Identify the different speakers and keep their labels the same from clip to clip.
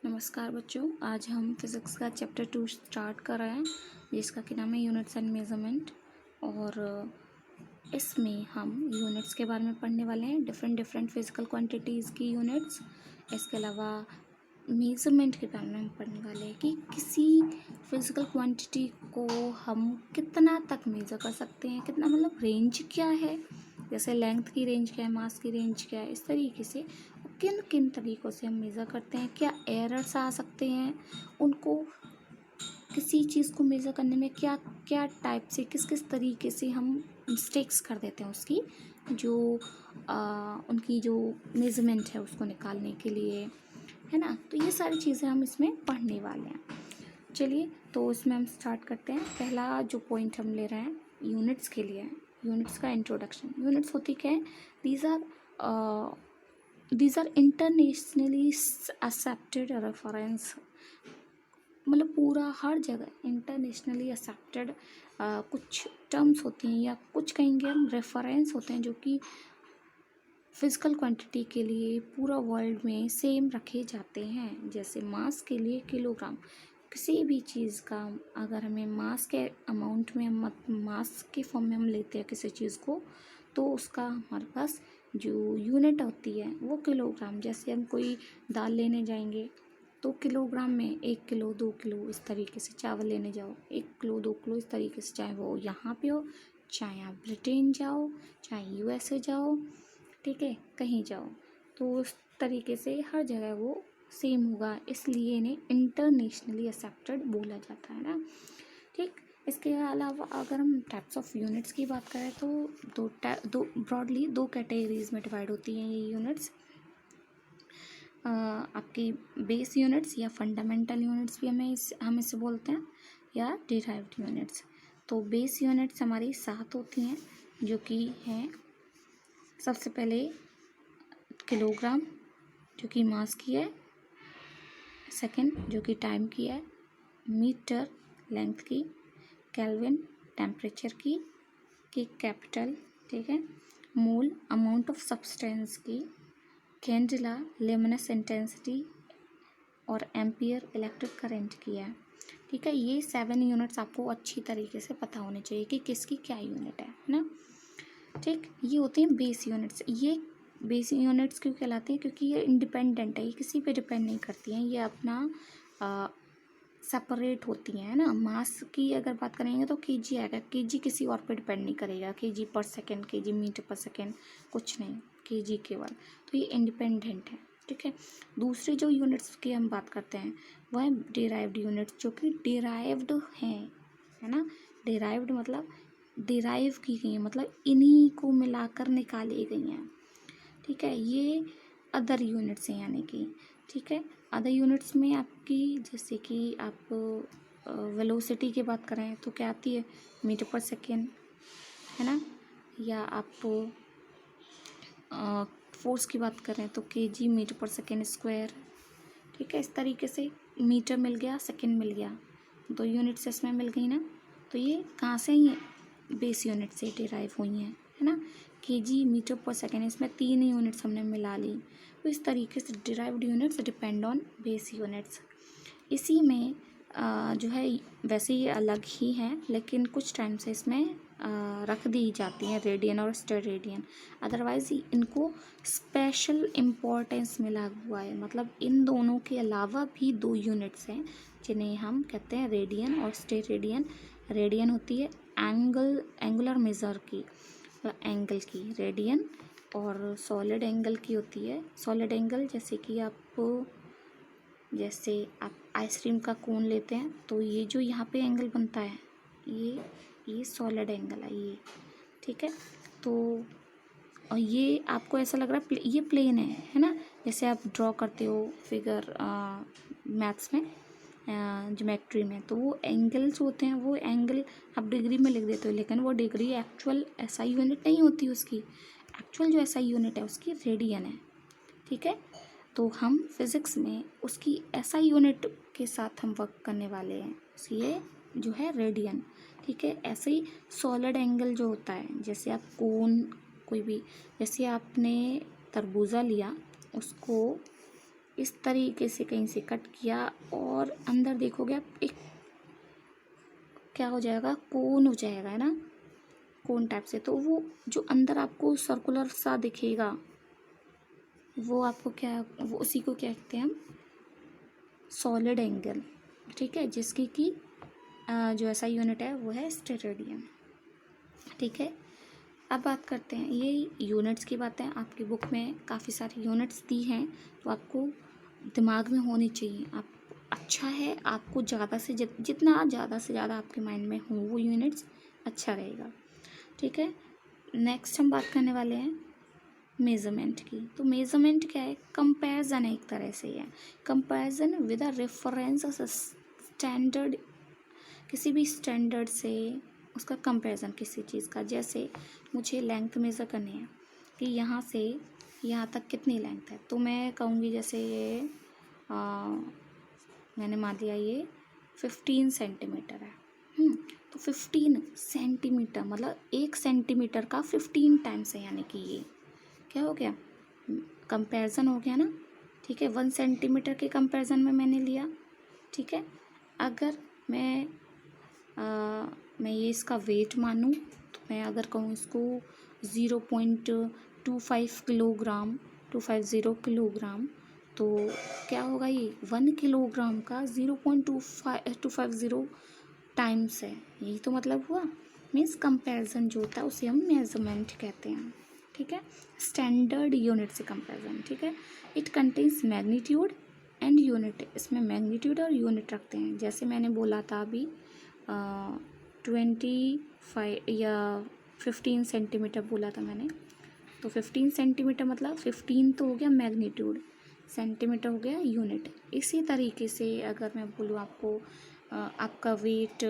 Speaker 1: नमस्कार बच्चों, आज हम फिज़िक्स का चैप्टर 2 स्टार्ट कर रहे हैं जिसका कि नाम है यूनिट्स एंड मेजरमेंट। और इसमें हम यूनिट्स के बारे में पढ़ने वाले हैं, डिफरेंट फिजिकल क्वांटिटीज़ की यूनिट्स। इसके अलावा मेजरमेंट के बारे में हम पढ़ने वाले हैं कि किसी फिजिकल क्वांटिटी को हम कितना तक मेज़र कर सकते हैं, कितना मतलब रेंज क्या है, जैसे लेंथ की रेंज क्या है, मास की रेंज क्या है, इस तरीके से किन किन तरीक़ों से हम मेज़र करते हैं, क्या एरर्स आ सकते हैं, उनको किसी चीज़ को मेज़र करने में क्या क्या टाइप से किस किस तरीके से हम मिस्टेक्स कर देते हैं उसकी जो उनकी जो मेज़रमेंट है उसको निकालने के लिए, है ना। तो ये सारी चीज़ें हम इसमें पढ़ने वाले हैं। चलिए तो इसमें हम स्टार्ट करते हैं। पहला जो पॉइंट हम ले रहे हैं यूनिट्स के लिए है, यूनिट्स का इंट्रोडक्शन। यूनिट्स होती क्या है? These are internationally accepted reference, मतलब पूरा हर जगह इंटरनेशनली एक्सेप्टेड कुछ टर्म्स होती हैं या कुछ कहेंगे हम रेफरेंस होते हैं जो कि फिजिकल क्वांटिटी के लिए पूरा वर्ल्ड में सेम रखे जाते हैं। जैसे मास के लिए किलोग्राम, किसी भी चीज़ का अगर हमें मास के अमाउंट में मास के फॉर्म में हम लेते हैं किसी चीज़ को, तो उसका हमारे पास जो यूनिट होती है वो किलोग्राम। जैसे हम कोई दाल लेने जाएंगे तो किलोग्राम में 1 किलो 2 किलो इस तरीके से, चावल लेने जाओ 1 किलो 2 किलो इस तरीके से, चाहे वो यहाँ पे हो, चाहे आप ब्रिटेन जाओ, चाहे यूएसए जाओ, ठीक है, कहीं जाओ, तो उस तरीके से हर जगह वो सेम होगा, इसलिए इन्हें इंटरनेशनली एक्सेप्टेड बोला जाता है ना। ठीक, इसके अलावा अगर हम टाइप्स ऑफ यूनिट्स की बात करें तो दो ब्रॉडली दो कैटेगरीज में डिवाइड होती हैं ये यूनिट्स। आपकी बेस यूनिट्स या फंडामेंटल यूनिट्स भी हम इसे बोलते हैं, या डिराइव्ड यूनिट्स। तो बेस यूनिट्स हमारी 7 होती हैं जो कि हैं सबसे पहले किलोग्राम जो कि मास की है, सेकंड जो कि टाइम की है, मीटर लेंथ की, केल्विन टेम्परेचर की, कैपिटल, ठीक है, मोल अमाउंट ऑफ सब्सटेंस की, कैंडेला लेमिनस इंटेंसिटी और एम्पियर इलेक्ट्रिक करंट की है। ठीक है, ये 7 यूनिट्स आपको अच्छी तरीके से पता होने चाहिए कि किसकी क्या यूनिट है ना। ठीक, ये होते हैं बेस यूनिट्स। ये बेस यूनिट्स क्यों कहलाती हैं? क्योंकि ये इंडिपेंडेंट है, ये किसी पे डिपेंड नहीं करती हैं, ये अपना सेपरेट होती हैं, है ना। मास की अगर बात करेंगे तो केजी आएगा, केजी किसी और पे डिपेंड नहीं करेगा, केजी पर सेकेंड, केजी मीटर पर सेकेंड, कुछ नहीं, केजी केवल। तो ये इंडिपेंडेंट है, ठीक है। दूसरी जो यूनिट्स की हम बात करते हैं वह है डिराइव्ड यूनिट्स, जो कि डिराइव्ड हैं, है ना। डिराइव्ड मतलब डिराइव की गई हैं, मतलब इन्हीं को मिलाकर निकाली गई हैं, ठीक है। ये अदर यूनिट्स हैं यानी कि, ठीक है। अदर यूनिट्स में आपकी जैसे कि आप वेलोसिटी की बात करें तो क्या आती है? मीटर पर सेकेंड, है ना। या आप फोर्स की बात करें तो केजी मीटर पर सेकेंड स्क्वायर, ठीक है। इस तरीके से मीटर मिल गया, सेकेंड मिल गया, 2 यूनिट्स इसमें मिल गई ना। तो ये कहाँ से ही बेस यूनिट से डिराइव हुई हैं, है ना। केजी मीटर पर सेकेंड, इसमें 3 यूनिट्स हमने मिला ली। तो इस तरीके से derived units depend on base units. इसी में जो है वैसे ये अलग ही हैं, लेकिन कुछ टाइम से इसमें रख दी जाती हैं रेडियन और स्टेरेडियन। अदरवाइज़ इनको स्पेशल इम्पोर्टेंस मिला हुआ है, मतलब इन दोनों के अलावा भी 2 यूनिट्स हैं जिन्हें हम कहते हैं रेडियन और स्टेरेडियन। रेडियन होती है एंगुलर मेज़र की, एंगल की रेडियन, और सॉलिड एंगल की होती है सॉलिड एंगल। जैसे आप आइसक्रीम का कोन लेते हैं तो ये जो यहाँ पे एंगल बनता है ये सॉलिड एंगल है ये, ठीक है। तो और ये आपको ऐसा लग रहा है ये प्लेन है ना। जैसे आप ड्रॉ करते हो फिगर मैथ्स में, ज्योमेट्री में, तो वो एंगल्स होते हैं, वो एंगल आप डिग्री में लिख देते हो, लेकिन वो डिग्री एक्चुअल एसआई यूनिट नहीं होती उसकी। एक्चुअल जो एसआई यूनिट है उसकी रेडियन है, ठीक है। तो हम फिज़िक्स में उसकी एसआई यूनिट के साथ हम वर्क करने वाले हैं, ये जो है रेडियन, ठीक है। ऐसे ही सॉलिड एंगल जो होता है, जैसे आप कोई भी, जैसे आपने तरबूजा लिया, उसको इस तरीके से कहीं से कट किया और अंदर देखोगे आप एक क्या हो जाएगा, कोन हो जाएगा, है ना, कोन टाइप से। तो वो जो अंदर आपको सर्कुलर सा दिखेगा वो आपको क्या, वो उसी को क्या कहते हैं हम, सॉलिड एंगल, ठीक है, जिसकी की जो ऐसा यूनिट है वो है स्टेरेडियन, ठीक है। अब बात करते हैं, ये यूनिट्स की बातें आपकी बुक में काफ़ी सारी यूनिट्स दी हैं, तो आपको दिमाग में होनी चाहिए। आप अच्छा है आपको ज़्यादा से जितना ज़्यादा से ज़्यादा आपके माइंड में हो वो यूनिट्स अच्छा रहेगा, ठीक है। नेक्स्ट हम बात करने वाले हैं मेज़रमेंट की। तो मेज़रमेंट क्या है, कंपैरिजन है, एक तरह से है comparison with a reference standard, किसी भी स्टैंडर्ड से उसका कंपैरिजन किसी चीज़ का। जैसे मुझे लेंथ मेज़र करनी है कि यहाँ से यहाँ तक कितनी लेंथ है, तो मैं कहूँगी जैसे ये मैंने मान लिया ये 15 सेंटीमीटर है। तो 15 सेंटीमीटर मतलब 1 सेंटीमीटर का 15 टाइम्स है, यानी कि ये क्या हो गया, कंपैरिजन हो गया ना, ठीक है। 1 सेंटीमीटर के कंपैरिजन में मैंने लिया, ठीक है। अगर मैं ये इसका वेट मानूँ, तो मैं अगर कहूँ इसको 0.25 किलोग्राम, 250 किलोग्राम, तो क्या होगा, ये 1 किलोग्राम का 0.250 टाइम्स है। यही तो मतलब हुआ, मीन्स कंपैरिजन जो होता है उसे हम मेजरमेंट कहते हैं, ठीक है। स्टैंडर्ड यूनिट से कंपैरिजन, ठीक है। It contains magnitude and unit, इसमें मैग्नीट्यूड और यूनिट रखते हैं। जैसे मैंने बोला था अभी 25 या 15 सेंटीमीटर बोला था मैंने, तो 15 सेंटीमीटर मतलब 15 तो हो गया मैग्नीट्यूड, सेंटीमीटर हो गया यूनिट। इसी तरीके से अगर मैं बोलूँ आपको आपका वेट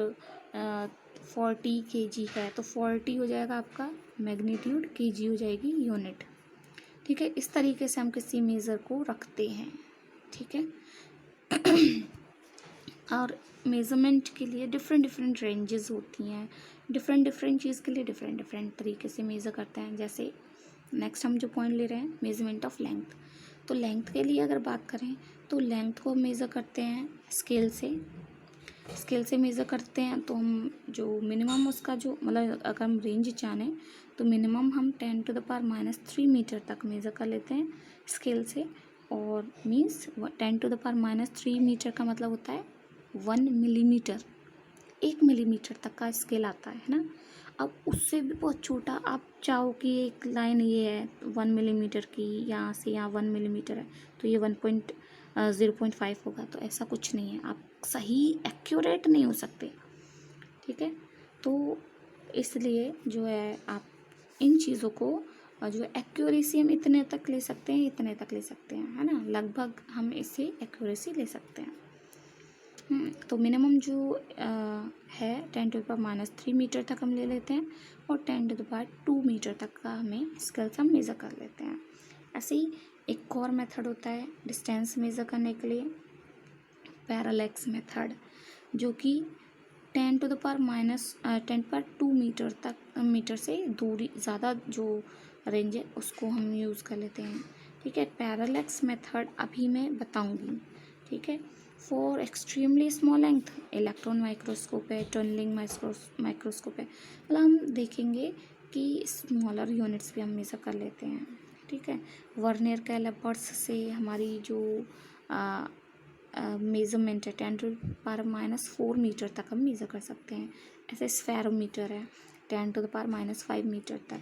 Speaker 1: 40 kg है, तो 40 हो जाएगा आपका मैग्नीट्यूड, kg हो जाएगी यूनिट, ठीक है। इस तरीके से हम किसी मेज़र को रखते हैं, ठीक है। और मेज़रमेंट के लिए डिफरेंट डिफरेंट रेंजेस होती हैं, डिफरेंट डिफरेंट चीज़ के लिए डिफरेंट डिफरेंट तरीके से मेज़र करते हैं। जैसे नेक्स्ट हम जो पॉइंट ले रहे हैं, मेज़रमेंट ऑफ लेंथ। तो लेंथ के लिए अगर बात करें तो लेंथ को मेज़र करते हैं स्केल से मेज़र करते हैं। तो हम जो मिनिमम उसका जो मतलब अगर हम रेंज जाने तो मिनिमम हम 10⁻³ मीटर तक मेज़र कर लेते हैं स्केल से, और मीन्स 10⁻³ मीटर का मतलब होता है 1 मिलीमीटर, 1 मिलीमीटर तक का स्केल आता है ना। अब उससे भी बहुत छोटा आप चाहो कि एक लाइन ये है 1 मिलीमीटर की, यहाँ से यहाँ 1 मिलीमीटर है तो ये 0.5 होगा, तो ऐसा कुछ नहीं है, आप सही एक्यूरेट नहीं हो सकते, ठीक है। तो इसलिए जो है आप इन चीज़ों को जो एक्यूरेसी हम इतने तक ले सकते हैं, इतने तक ले सकते हैं, है ना, लगभग हम इससे एक्यूरेसी ले सकते हैं। तो मिनिमम जो है 10⁻³ मीटर तक हम ले लेते हैं, और 10⁻² मीटर तक का हमें स्केल से हम मेज़र कर लेते हैं। ऐसे ही एक और मेथड होता है डिस्टेंस मेज़र करने के लिए, पैरालैक्स मेथड, जो कि 10⁻² मीटर से दूरी ज़्यादा जो रेंज है उसको हम यूज़ कर लेते हैं, ठीक है। पैरालैक्स मेथड अभी मैं बताऊंगी, ठीक है। For extremely small length electron microscope है, टनलिंग माइक्रोस्कोप है, मतलब हम देखेंगे कि स्मॉलर यूनिट्स भी हम मेज़र कर लेते हैं, ठीक है। वर्नियर कैलिपर्स से हमारी जो मेज़रमेंट है 10⁻⁴ मीटर तक हम मेज़र कर सकते हैं। ऐसे स्फेरोमीटर है 10⁻⁵ मीटर तक।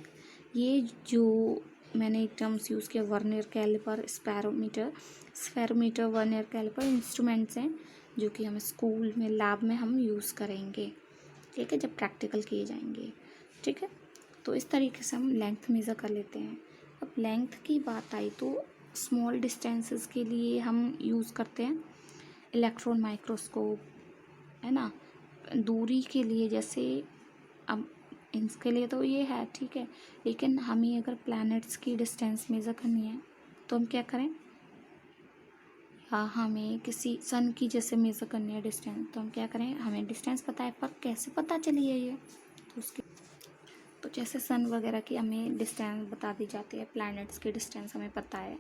Speaker 1: ये जो मैंने टर्म्स यूज़ किया, vernier caliper, spherometer, vernier caliper, instruments हैं जो कि हमें स्कूल में लैब में हम यूज़ करेंगे, ठीक है, जब प्रैक्टिकल किए जाएंगे, ठीक है। तो इस तरीके से हम लेंथ मेज़र कर लेते हैं। अब लेंथ की बात आई तो स्मॉल डिस्टेंसेस के लिए हम यूज़ करते हैं इलेक्ट्रॉन माइक्रोस्कोप, है ना। दूरी के लिए जैसे अब इसके लिए तो ये है, ठीक है, लेकिन हमें अगर प्लैनेट्स की डिस्टेंस मेज़र करनी है तो हम क्या करें, या हमें किसी सन की जैसे मेज़र करनी है डिस्टेंस, तो हम क्या करें, हमें डिस्टेंस पता है पर कैसे पता चली है ये, तो उसके तो जैसे सन वगैरह की हमें डिस्टेंस बता दी जाती है, प्लैनेट्स की डिस्टेंस हमें पता है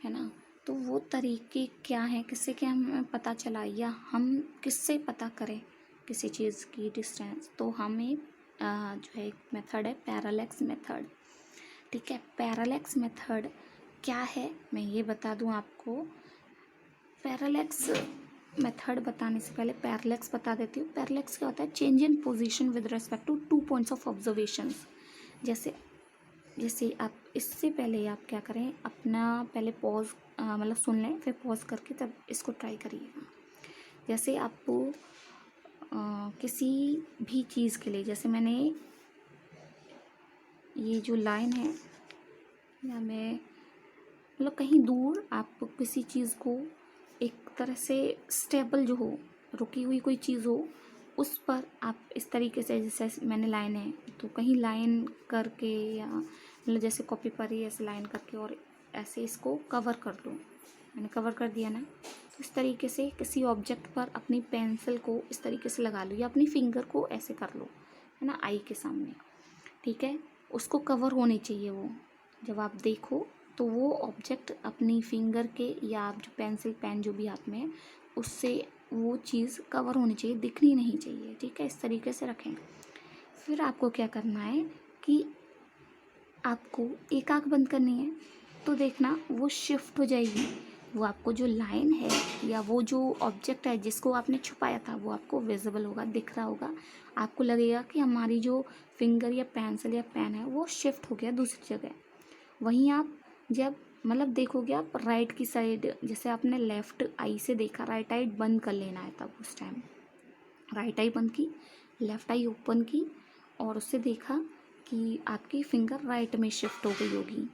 Speaker 1: ना। तो वो तरीके क्या हैं, किससे क्या हमें पता चला, या हम किससे पता करें किसी चीज़ की डिस्टेंस। तो हमें जो है एक मेथड है पैरालेक्स मेथड। ठीक है, पैरालेक्स मेथड क्या है मैं ये बता दूं आपको। पैरालेक्स मेथड बताने से पहले पैरालेक्स बता देती हूँ। पैरालेक्स क्या होता है, change in position with respect to 2 points of observations. जैसे जैसे आप इससे पहले आप क्या करें, अपना पहले पॉज मतलब सुन लें, फिर पॉज करके तब इसको ट्राई करिएगा। जैसे आपको किसी भी चीज़ के लिए, जैसे मैंने ये जो लाइन है, या मैं मतलब कहीं दूर आप किसी चीज़ को एक तरह से स्टेबल जो हो, रुकी हुई कोई चीज़ हो, उस पर आप इस तरीके से, जैसे मैंने लाइन है तो कहीं लाइन करके, या मतलब जैसे कॉपी पर ही ऐसे लाइन करके और ऐसे इसको कवर कर लो। मैंने कवर कर दिया ना, तो इस तरीके से किसी ऑब्जेक्ट पर अपनी पेंसिल को इस तरीके से लगा लो, या अपनी फिंगर को ऐसे कर लो, है ना, आई के सामने। ठीक है, उसको कवर होनी चाहिए वो, जब आप देखो तो वो ऑब्जेक्ट अपनी फिंगर के, या आप जो पेंसिल पेन जो भी हाथ में है उससे वो चीज़ कवर होनी चाहिए, दिखनी नहीं चाहिए। ठीक है, इस तरीके से रखें। फिर आपको क्या करना है कि आपको एक आँख बंद करनी है, तो देखना वो शिफ्ट हो जाएगी। वो आपको जो लाइन है या वो जो ऑब्जेक्ट है जिसको आपने छुपाया था वो आपको विजिबल होगा, दिख रहा होगा। आपको लगेगा कि हमारी जो फिंगर या पेंसिल या पेन है वो शिफ्ट हो गया दूसरी जगह। वहीं आप जब मतलब देखोगे आप राइट की साइड, जैसे आपने लेफ़्ट आई से देखा, राइट आई बंद कर लेना है, तब उस टाइम राइट आई बंद की, लेफ़्ट आई ओपन की, और उससे देखा कि आपकी फिंगर राइट में शिफ्ट हो गई होगी।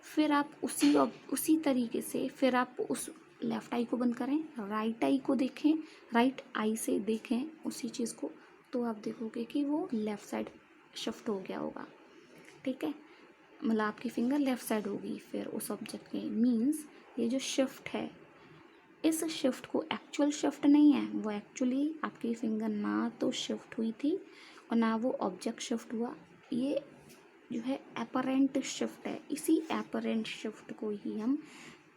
Speaker 1: फिर आप उसी तरीके से फिर आप उस लेफ़्ट आई को बंद करें, राइट आई को देखें, राइट आई से देखें उसी चीज़ को, तो आप देखोगे कि वो लेफ़्ट साइड शिफ्ट हो गया होगा। ठीक है, मतलब आपकी फिंगर लेफ़्ट साइड होगी फिर उस ऑब्जेक्ट के। मीन्स ये जो शिफ्ट है, इस शिफ्ट को एक्चुअल शिफ्ट नहीं है, वो एक्चुअली आपकी फिंगर ना तो शिफ्ट हुई थी और ना वो ऑब्जेक्ट शिफ्ट हुआ। ये जो है एपरेंट शिफ्ट है। इसी एपरेंट शिफ्ट को ही हम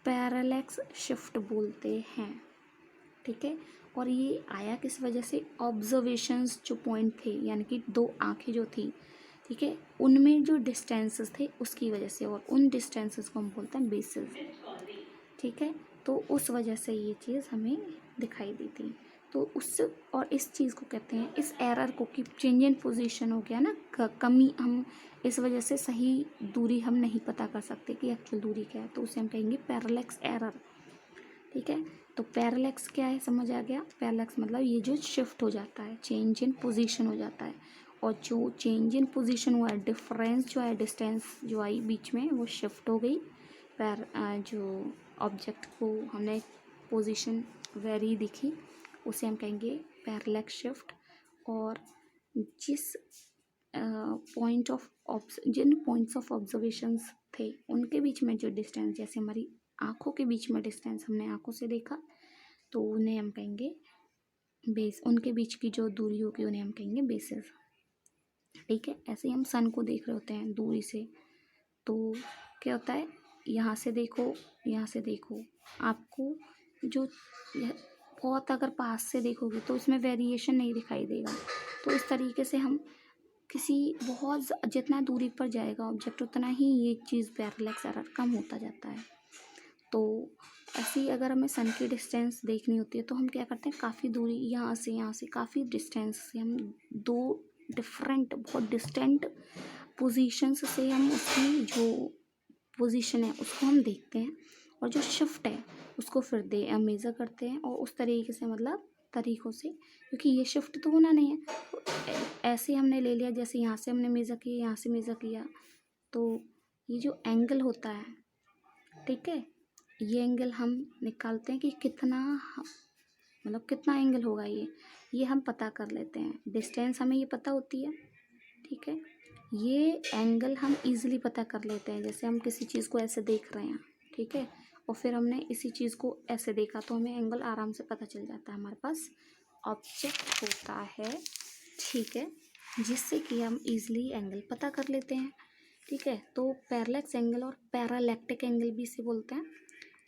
Speaker 1: पैरालेक्स शिफ्ट बोलते हैं। ठीक है, और ये आया किस वजह से, ऑब्जर्वेशंस जो पॉइंट थे, यानी कि 2 आँखें जो थी, ठीक है, उनमें जो डिस्टेंसेस थे उसकी वजह से, और उन डिस्टेंसेस को हम बोलते हैं बेसिस। ठीक है, तो उस वजह से ये चीज़ हमें दिखाई दी थी। तो उस और इस चीज़ को कहते हैं, इस एरर को, कि चेंज इन पोजीशन हो गया ना, कमी, हम इस वजह से सही दूरी हम नहीं पता कर सकते कि एक्चुअल दूरी क्या है, तो उसे हम कहेंगे पैरालेक्स एरर। ठीक है, तो पैरालेक्स क्या है, समझ आ गया। पैरालेक्स मतलब ये जो शिफ्ट हो जाता है, चेंज इन पोजीशन हो जाता है, और जो चेंज इन पोजीशन हुआ है, डिफरेंस जो है, डिस्टेंस जो आई बीच में, वो शिफ्ट हो गई। जो ऑब्जेक्ट को हमने पोजीशन वेरी दिखी, उसे हम कहेंगे पैरालेक्स शिफ्ट। और जिस जिन पॉइंट्स ऑफ ऑब्जर्वेशंस थे उनके बीच में जो डिस्टेंस, जैसे हमारी आँखों के बीच में डिस्टेंस, हमने आँखों से देखा, तो उन्हें हम कहेंगे बेस। उनके बीच की जो दूरी होगी उन्हें हम कहेंगे बेसिस। ठीक है, ऐसे ही हम सन को देख रहे होते हैं दूरी से, तो क्या होता है, यहाँ से देखो, यहाँ से देखो, आपको जो बहुत अगर पास से देखोगे तो उसमें वेरिएशन नहीं दिखाई देगा। तो इस तरीके से हम किसी जितना दूरी पर जाएगा ऑब्जेक्ट, उतना ही ये चीज़ पैरालेक्स एरर कम होता जाता है। तो ऐसी अगर हमें सन की डिस्टेंस देखनी होती है तो हम क्या करते हैं, काफ़ी दूरी, यहाँ से काफ़ी डिस्टेंस से हम 2 डिफरेंट बहुत डिस्टेंट पोजीशंस से हम उसकी जो पोजीशन है उसको हम देखते हैं, और जो शिफ्ट है उसको फिर मेज़र करते हैं, और उस तरीके से, मतलब तरीक़ों से, क्योंकि ये शिफ्ट तो होना नहीं है, तो ऐसे हमने ले लिया, जैसे यहाँ से हमने मेज़र किया, यहाँ से मेज़र किया, तो ये जो एंगल होता है, ठीक है, ये एंगल हम निकालते हैं कि कितना, मतलब कितना एंगल होगा ये हम पता कर लेते हैं। डिस्टेंस हमें ये पता होती है, ठीक है, ये एंगल हम इजीली पता कर लेते हैं। जैसे हम किसी चीज़ को ऐसे देख रहे हैं, ठीक है, और फिर हमने इसी चीज़ को ऐसे देखा, तो हमें एंगल आराम से पता चल जाता है, हमारे पास ऑब्जेक्ट होता है, ठीक है, जिससे कि हम इजीली एंगल पता कर लेते हैं। ठीक है, तो पैरालेक्स एंगल और पैरालैक्टिक एंगल भी इसे बोलते हैं।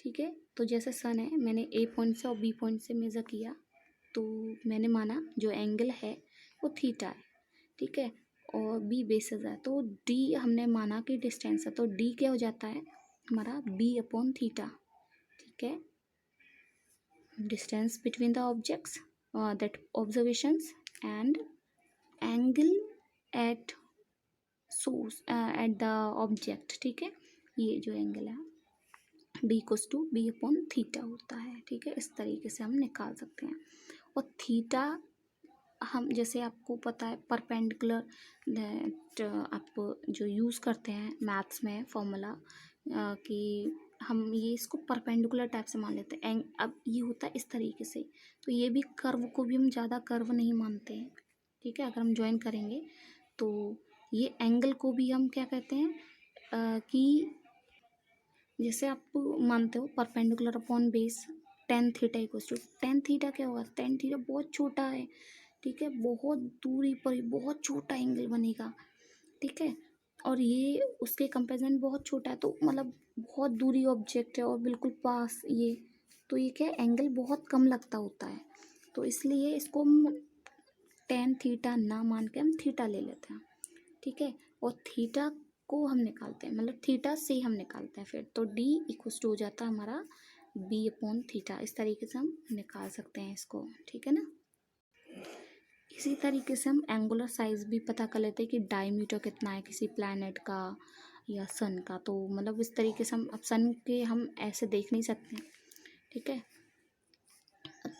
Speaker 1: ठीक है। तो जैसे सन है, मैंने ए पॉइंट से और बी पॉइंट से मेज़र किया, तो मैंने माना जो एंगल है वो थीटा है, ठीक है, और बी बेसिस है, तो डी हमने माना कि डिस्टेंस है, तो डी क्या हो जाता है हमारा बी अपॉन थीटा, ठीक है, distance between the objects that observations and angle at source at the object, ठीक है, ये जो एंगल है D equals to B upon theta होता है, ठीक है, इस तरीके से हम निकाल सकते हैं। और थीटा हम जैसे आपको पता है परपेंडिकुलर दैट आप जो यूज़ करते हैं मैथ्स में फॉर्मूला कि हम ये इसको परपेंडिकुलर टाइप से मान लेते हैं, अब ये होता है इस तरीके से, तो ये भी कर्व को भी हम ज़्यादा कर्व नहीं मानते हैं, ठीक है, अगर हम ज्वाइन करेंगे तो ये एंगल को भी हम क्या कहते हैं कि जैसे आप मानते हो perpendicular upon base tan theta equals to, tan theta क्या होगा, टेन थीटा बहुत छोटा है, ठीक है, बहुत दूरी पर बहुत छोटा एंगल बनेगा, ठीक है, और ये उसके कंपेरिजन बहुत छोटा है, तो मतलब बहुत दूरी ऑब्जेक्ट है और बिल्कुल पास ये, तो ये क्या एंगल बहुत कम लगता होता है, तो इसलिए इसको हम टेन थीटा ना मान के हम थीटा ले लेते हैं, ठीक है, और थीटा को हम निकालते हैं, मतलब थीटा से हम निकालते हैं फिर, तो डी इक्वल्स टू हो जाता है हमारा बी अपॉन थीटा, इस तरीके से हम निकाल सकते हैं इसको, ठीक है ना। इसी तरीके से हम एंगुलर साइज भी पता कर लेते हैं कि डायमीटर कितना है किसी प्लैनेट का या सन का, तो मतलब इस तरीके से हम अब सन के हम ऐसे देख नहीं सकते, ठीक है,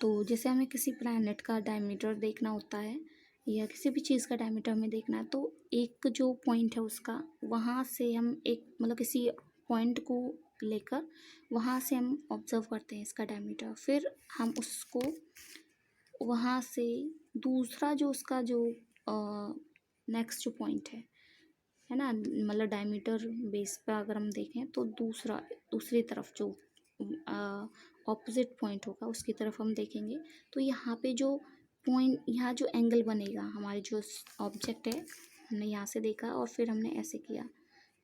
Speaker 1: तो जैसे हमें किसी प्लैनेट का डायमीटर देखना होता है या किसी भी चीज़ का डायमीटर हमें देखना है, तो एक जो पॉइंट है उसका वहाँ से हम एक मतलब किसी पॉइंट को लेकर वहाँ से हम ऑब्जर्व करते हैं इसका डायमीटर, फिर हम उसको वहाँ से दूसरा जो उसका जो नेक्स्ट जो पॉइंट है ना, मतलब डायमीटर बेस पर अगर हम देखें तो दूसरी तरफ जो ऑपोजिट पॉइंट होगा उसकी तरफ हम देखेंगे, तो यहाँ पे जो पॉइंट यहाँ जो एंगल बनेगा हमारे जो ऑब्जेक्ट है हमने यहाँ से देखा और फिर हमने ऐसे किया,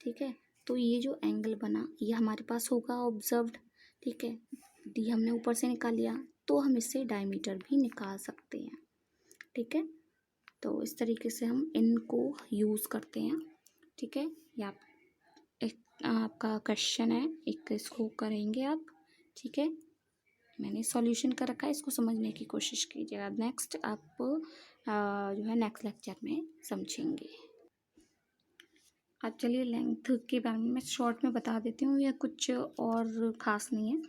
Speaker 1: ठीक है, तो ये जो एंगल बना ये हमारे पास होगा ऑब्जर्व्ड, ठीक है, डी हमने ऊपर से निकाल लिया, तो हम इससे डायमीटर भी निकाल सकते हैं, ठीक है, तो इस तरीके से हम इनको यूज़ करते हैं, ठीक है, या एक आपका क्वेश्चन है, एक इसको करेंगे आप, ठीक है, मैंने सॉल्यूशन कर रखा है, इसको समझने की कोशिश कीजिएगा, नेक्स्ट आप जो है नेक्स्ट लेक्चर में समझेंगे। अब चलिए लेंथ के बारे में मैं शॉर्ट में बता देती हूँ, या कुछ और ख़ास नहीं है,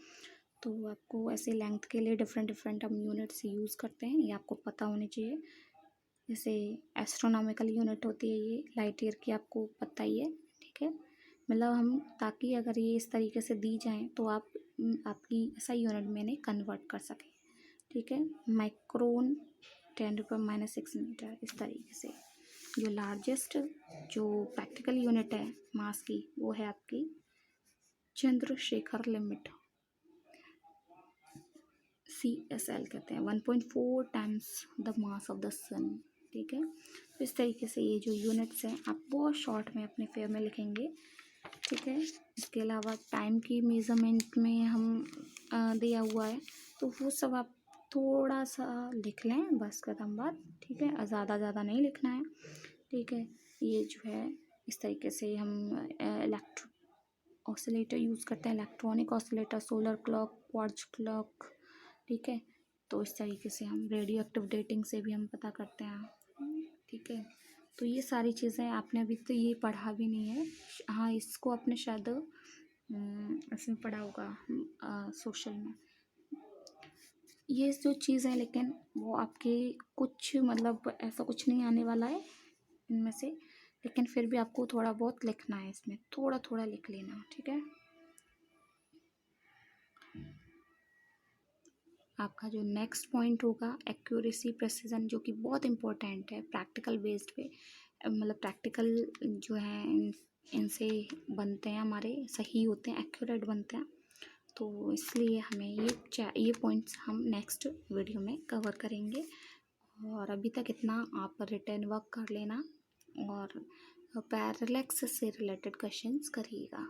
Speaker 1: तो आपको ऐसे लेंथ के लिए डिफरेंट डिफरेंट हम यूनिट्स यूज़ करते हैं, ये आपको पता होनी चाहिए, जैसे एस्ट्रोनॉमिकल यूनिट होती है ये लाइट ईयर की, आपको पता ही है, ठीक है, मतलब हम ताकि अगर ये इस तरीके से दी जाएं तो आप आपकी ऐसा यूनिट में इन्हें कन्वर्ट कर सकें, ठीक है, माइक्रोन 10⁻⁻⁶ मीटर, इस तरीके से जो लार्जेस्ट जो प्रैक्टिकल यूनिट है मास की वो है आपकी चंद्रशेखर लिमिट, CSL कहते हैं, 1.4 times the mass of the sun, ठीक है, तो इस तरीके से ये जो यूनिट्स हैं आप बहुत शॉर्ट में अपने फेयर में लिखेंगे, ठीक है, इसके अलावा टाइम की मेज़रमेंट में हम दिया हुआ है, तो वो सब आप थोड़ा सा लिख लें बस खत्म बात, ठीक है, ज़्यादा नहीं लिखना है, ठीक है, ये जो है इस तरीके से हम इलेक्ट्रो ऑसिलेटर यूज़ करते हैं, electronic oscillator, solar clock, quartz clock, ठीक है, तो इस तरीके से हम रेडियो एक्टिव डेटिंग से भी हम पता करते हैं, ठीक है, तो ये सारी चीज़ें आपने अभी तो ये पढ़ा भी नहीं है, हाँ इसको आपने शायद इसमें पढ़ा होगा सोशल में, ये जो चीज़ है लेकिन वो आपके कुछ मतलब ऐसा कुछ नहीं आने वाला है इनमें से, लेकिन फिर भी आपको थोड़ा बहुत लिखना है, इसमें थोड़ा थोड़ा लिख लेना, ठीक है, आपका जो नेक्स्ट पॉइंट होगा एक्यूरेसी प्रेसिजन, जो कि बहुत इम्पोर्टेंट है प्रैक्टिकल बेस्ड पे, मतलब प्रैक्टिकल जो है इनसे बनते हैं हमारे सही होते हैं, एक्यूरेट बनते हैं, तो इसलिए हमें ये पॉइंट्स हम नेक्स्ट वीडियो में कवर करेंगे, और अभी तक इतना आप रिटर्न वर्क कर लेना और पैरालेक्स से रिलेटेड क्वेश्चंस करिएगा।